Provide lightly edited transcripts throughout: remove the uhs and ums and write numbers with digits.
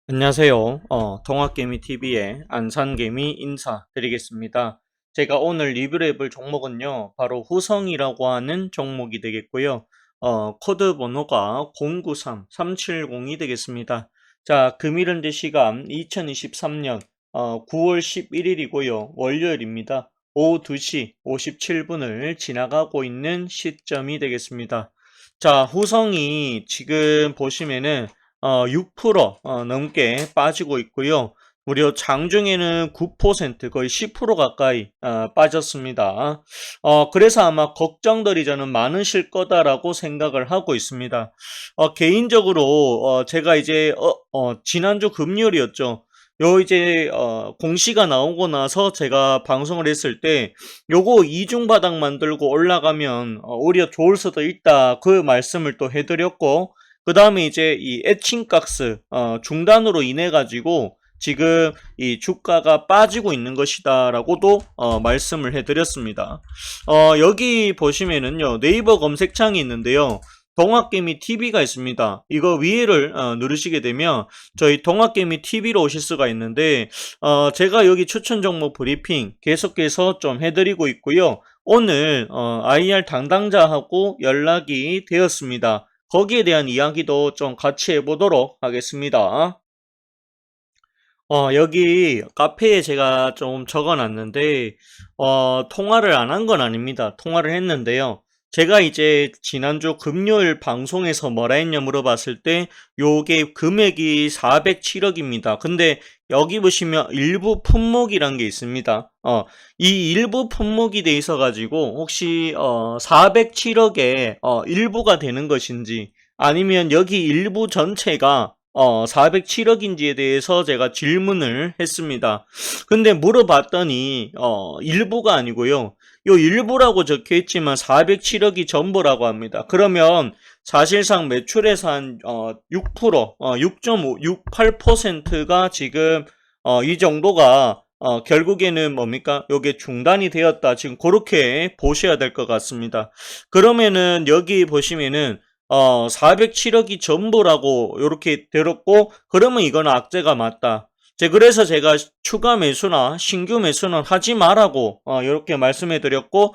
안녕하세요. 동학개미TV의 안산개미 인사드리겠습니다. 제가 오늘 리뷰를 해볼 종목은요, 바로 후성이라고 하는 종목이 되겠고요. 코드 번호가 093370이 되겠습니다. 자, 금일현재 시간 2023년 9월 11일이고요. 월요일입니다. 오후 2시 57분을 지나가고 있는 시점이 되겠습니다. 자, 후성이 지금 보시면은 6% 넘게 빠지고 있고요. 무려 장중에는 9% 거의 10% 가까이 빠졌습니다. 그래서 아마 걱정들이 저는 많으실 거다라고 생각을 하고 있습니다. 개인적으로 제가 이제 지난주 금요일이었죠. 요 이제 공시가 나오고 나서 제가 방송을 했을 때 요거 이중 바닥 만들고 올라가면 오히려 좋을 수도 있다 그 말씀을 또 해드렸고, 그 다음에 이제 이 에칭가스 중단으로 인해 가지고 지금 이 주가가 빠지고 있는 것이다 라고도 말씀을 해드렸습니다. 여기 보시면은요, 네이버 검색창이 있는데요, 동학개미 TV가 있습니다. 이거 위에를 누르시게 되면 저희 동학개미 TV로 오실 수가 있는데, 제가 여기 추천 종목 브리핑 계속해서 좀 해드리고 있고요. 오늘 IR 담당자하고 연락이 되었습니다. 거기에 대한 이야기도 좀 같이 해보도록 하겠습니다. 여기 카페에 제가 좀 적어놨는데, 통화를 안 한 건 아닙니다. 통화를 했는데요. 제가 이제 지난주 금요일 방송에서 뭐라 했냐 물어봤을 때, 요게 금액이 407억입니다. 근데 여기 보시면 일부 품목이란 게 있습니다. 이 일부 품목이 돼 있어가지고, 혹시, 407억의, 일부가 되는 것인지, 아니면 여기 일부 전체가 407억인지에 대해서 제가 질문을 했습니다. 근데 물어봤더니 일부가 아니고요. 요 일부라고 적혀 있지만 407억이 전부라고 합니다. 그러면 사실상 매출에서 한 6%, 6.5, 68%가 지금 이 정도가 결국에는 뭡니까? 요게 중단이 되었다. 지금 그렇게 보셔야 될 것 같습니다. 그러면은 여기 보시면은 407억이 전부라고 이렇게 들었고, 그러면 이건 악재가 맞다. 그래서 제가 추가 매수나 신규 매수는 하지 말라고 이렇게 말씀해 드렸고,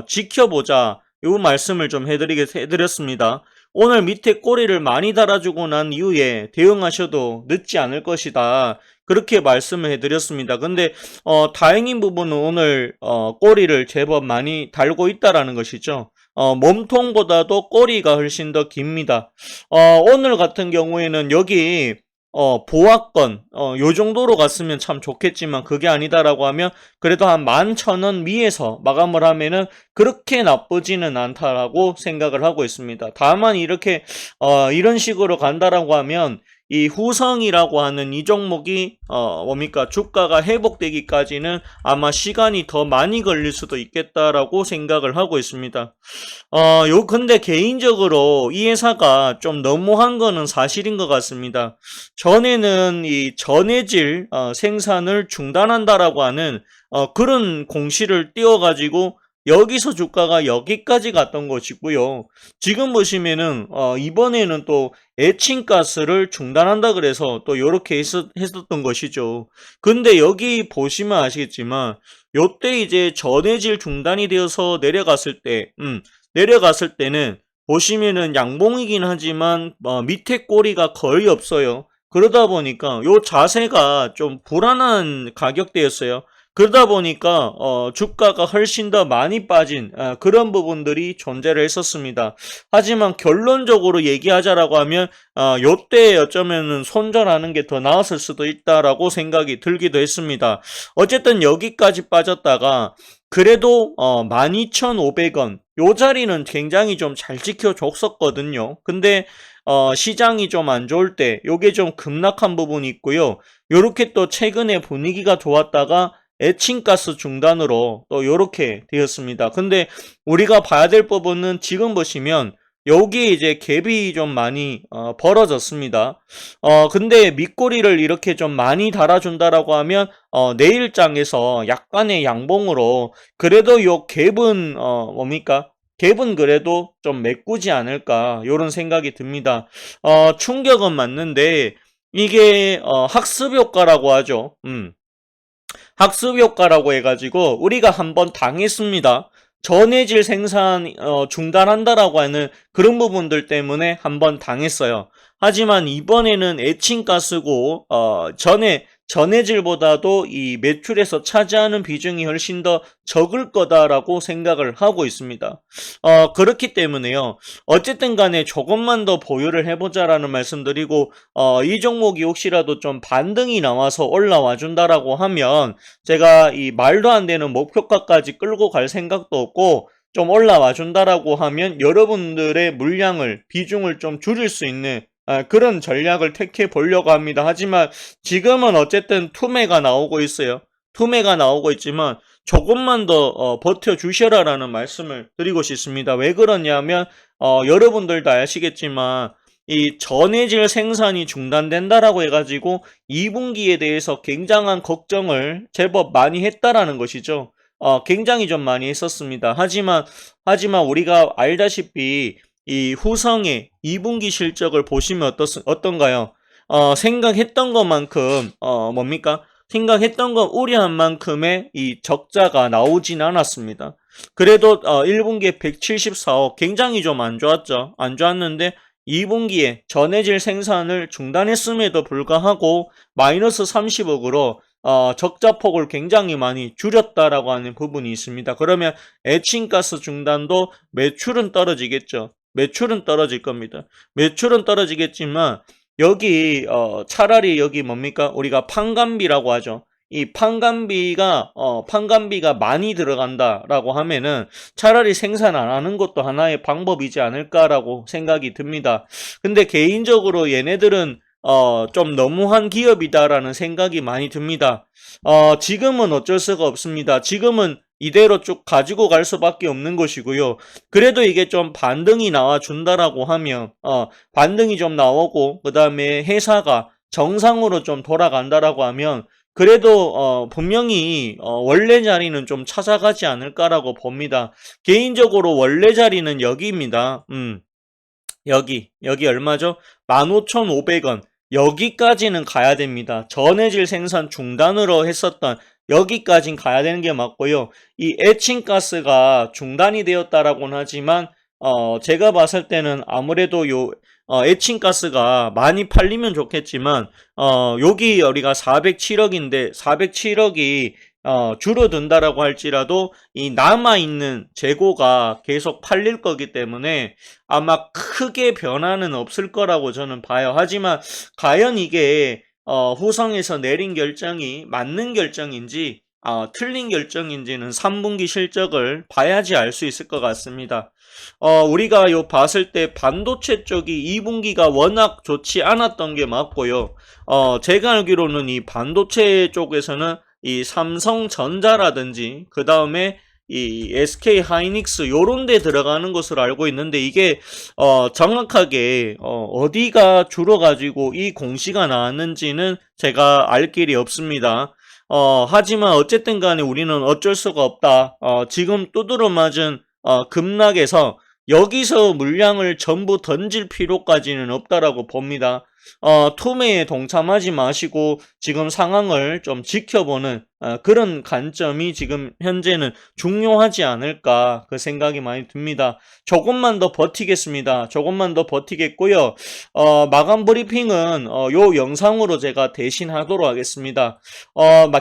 지켜보자 요 말씀을 좀 해드렸습니다. 오늘 밑에 꼬리를 많이 달아주고 난 이후에 대응하셔도 늦지 않을 것이다, 그렇게 말씀을 해드렸습니다. 근데 다행인 부분은 오늘 꼬리를 제법 많이 달고 있다라는 것이죠. 몸통보다도 꼬리가 훨씬 더 깁니다. 오늘 같은 경우에는 여기 보합권 요 정도로 갔으면 참 좋겠지만 그게 아니다라고 하면 그래도 한 11,000원 위에서 마감을 하면은 그렇게 나쁘지는 않다라고 생각을 하고 있습니다. 다만 이렇게 이런 식으로 간다라고 하면 이 후성이라고 하는 이 종목이 뭡니까, 주가가 회복되기까지는 아마 시간이 더 많이 걸릴 수도 있겠다라고 생각을 하고 있습니다. 근데 개인적으로 이 회사가 좀 너무한 거는 사실인 것 같습니다. 전에는 이 전해질 생산을 중단한다라고 하는 그런 공시를 띄워가지고 여기서 주가가 여기까지 갔던 것이고요. 지금 보시면은 이번에는 또 에칭가스를 중단한다 그래서 또 이렇게 했었던 것이죠. 근데 여기 보시면 아시겠지만 요때 이제 전해질 중단이 되어서 내려갔을 때는 보시면은 양봉이긴 하지만 밑에 꼬리가 거의 없어요. 그러다 보니까 요 자세가 좀 불안한 가격대였어요. 그러다 보니까 주가가 훨씬 더 많이 빠진 그런 부분들이 존재를 했었습니다. 하지만 결론적으로 얘기하자라고 하면 요때 어쩌면은 손절하는 게 더 나았을 수도 있다라고 생각이 들기도 했습니다. 어쨌든 여기까지 빠졌다가 그래도 12,500원 요 자리는 굉장히 좀 잘 지켜줬었거든요. 근데 시장이 좀 안 좋을 때 요게 좀 급락한 부분이 있고요. 요렇게 또 최근에 분위기가 좋았다가 에칭가스 중단으로 또 요렇게 되었습니다. 근데 우리가 봐야 될 부분은 지금 보시면 여기에 이제 갭이 좀 많이 벌어졌습니다. 근데 밑꼬리를 이렇게 좀 많이 달아준다라고 하면 내일장에서 약간의 양봉으로 그래도 요 갭은 뭡니까? 갭은 그래도 좀 메꾸지 않을까 요런 생각이 듭니다. 충격은 맞는데 이게 학습 효과라고 하죠. 학습 효과라고 해가지고 우리가 한번 당했습니다. 전해질 생산 중단한다라고 하는 그런 부분들 때문에 한번 당했어요. 하지만 이번에는 에칭가스고 전해질보다도 이 매출에서 차지하는 비중이 훨씬 더 적을 거다라고 생각을 하고 있습니다. 그렇기 때문에요. 어쨌든 간에 조금만 더 보유를 해보자라는 말씀드리고 이 종목이 혹시라도 좀 반등이 나와서 올라와 준다라고 하면 제가 이 말도 안 되는 목표가까지 끌고 갈 생각도 없고 좀 올라와 준다라고 하면 여러분들의 물량을 비중을 좀 줄일 수 있는 그런 전략을 택해 보려고 합니다. 하지만 지금은 어쨌든 투매가 나오고 있어요. 투매가 나오고 있지만 조금만 더 버텨 주셔라라는 말씀을 드리고 싶습니다. 왜 그러냐면 여러분들도 아시겠지만 이 전해질 생산이 중단된다라고 해가지고 2분기에 대해서 굉장한 걱정을 제법 많이 했다라는 것이죠. 굉장히 좀 많이 했었습니다. 하지만 우리가 알다시피 이 후성의 2분기 실적을 보시면 어떤가요? 생각했던 것만큼 뭡니까? 생각했던 것 우려한 만큼의 이 적자가 나오진 않았습니다. 그래도 1분기에 174억 굉장히 좀 안 좋았죠. 안 좋았는데 2분기에 전해질 생산을 중단했음에도 불구하고 마이너스 30억으로 적자폭을 굉장히 많이 줄였다라고 하는 부분이 있습니다. 그러면 에칭가스 중단도 매출은 떨어지겠죠. 매출은 떨어질 겁니다. 매출은 떨어지겠지만 여기 차라리 여기 뭡니까? 우리가 판관비라고 하죠. 이 판관비가 많이 들어간다라고 하면은 차라리 생산 안 하는 것도 하나의 방법이지 않을까라고 생각이 듭니다. 근데 개인적으로 얘네들은 좀 너무한 기업이다라는 생각이 많이 듭니다. 지금은 어쩔 수가 없습니다. 지금은 이대로 쭉 가지고 갈 수밖에 없는 것이고요. 그래도 이게 좀 반등이 나와 준다라고 하면 반등이 좀 나오고 그 다음에 회사가 정상으로 좀 돌아간다라고 하면 그래도 분명히 원래 자리는 좀 찾아가지 않을까라고 봅니다. 개인적으로 원래 자리는 여기입니다. 여기 얼마죠? 15,500원. 여기까지는 가야 됩니다. 전해질 생산 중단으로 했었던 여기까진 가야 되는 게 맞고요. 이 에칭가스가 중단이 되었다라고는 하지만 제가 봤을 때는 아무래도 요 에칭가스가 많이 팔리면 좋겠지만 여기 우리가 407억인데 407억이 줄어든다라고 할지라도 이 남아있는 재고가 계속 팔릴 거기 때문에 아마 크게 변화는 없을 거라고 저는 봐요. 하지만 과연 이게 후성에서 내린 결정이 맞는 결정인지 틀린 결정인지는 3분기 실적을 봐야지 알 수 있을 것 같습니다. 우리가 요 봤을 때 반도체 쪽이 2분기가 워낙 좋지 않았던 게 맞고요. 제가 알기로는 이 반도체 쪽에서는 이 삼성전자라든지 그 다음에 이 SK 하이닉스 요런 데 들어가는 것으로 알고 있는데 이게 정확하게 어디가 줄어가지고 이 공시가 나왔는지는 제가 알 길이 없습니다. 하지만 어쨌든 간에 우리는 어쩔 수가 없다. 지금 두드러 맞은 급락에서 여기서 물량을 전부 던질 필요까지는 없다라고 봅니다. 투매에 동참하지 마시고 지금 상황을 좀 지켜보는 그런 관점이 지금 현재는 중요하지 않을까 그 생각이 많이 듭니다. 조금만 더 버티겠습니다. 조금만 더 버티겠고요. 마감 브리핑은 요 영상으로 제가 대신 하도록 하겠습니다.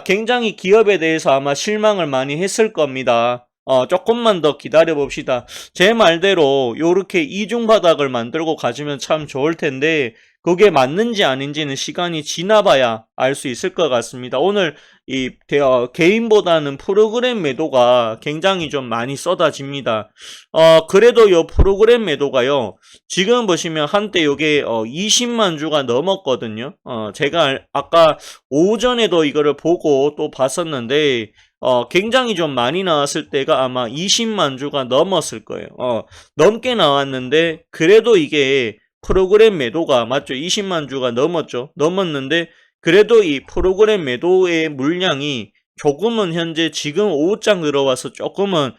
굉장히 기업에 대해서 아마 실망을 많이 했을 겁니다. 조금만 더 기다려 봅시다. 제 말대로 요렇게 이중 바닥을 만들고 가주면 참 좋을 텐데 그게 맞는지 아닌지는 시간이 지나봐야 알 수 있을 것 같습니다. 오늘 이 개인보다는 프로그램 매도가 굉장히 좀 많이 쏟아집니다. 그래도 요 프로그램 매도가요. 지금 보시면 한때 요게 20만 주가 넘었거든요. 제가 아까 오전에도 이거를 보고 또 봤었는데 굉장히 좀 많이 나왔을 때가 아마 20만 주가 넘었을 거예요. 넘게 나왔는데 그래도 이게 프로그램 매도가 맞죠? 20만 주가 넘었는데 그래도 이 프로그램 매도의 물량이 조금은 현재 지금 5장 들어와서 조금은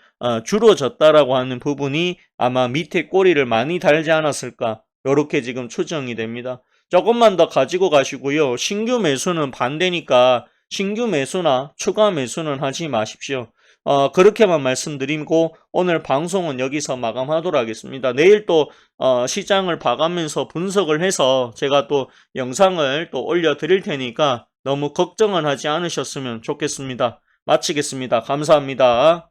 줄어졌다라고 하는 부분이 아마 밑에 꼬리를 많이 달지 않았을까 이렇게 지금 추정이 됩니다. 조금만 더 가지고 가시고요. 신규 매수는 반대니까 신규 매수나 추가 매수는 하지 마십시오. 그렇게만 말씀드리고 오늘 방송은 여기서 마감하도록 하겠습니다. 내일 또 시장을 봐가면서 분석을 해서 제가 또 영상을 또 올려드릴 테니까 너무 걱정은 하지 않으셨으면 좋겠습니다. 마치겠습니다. 감사합니다.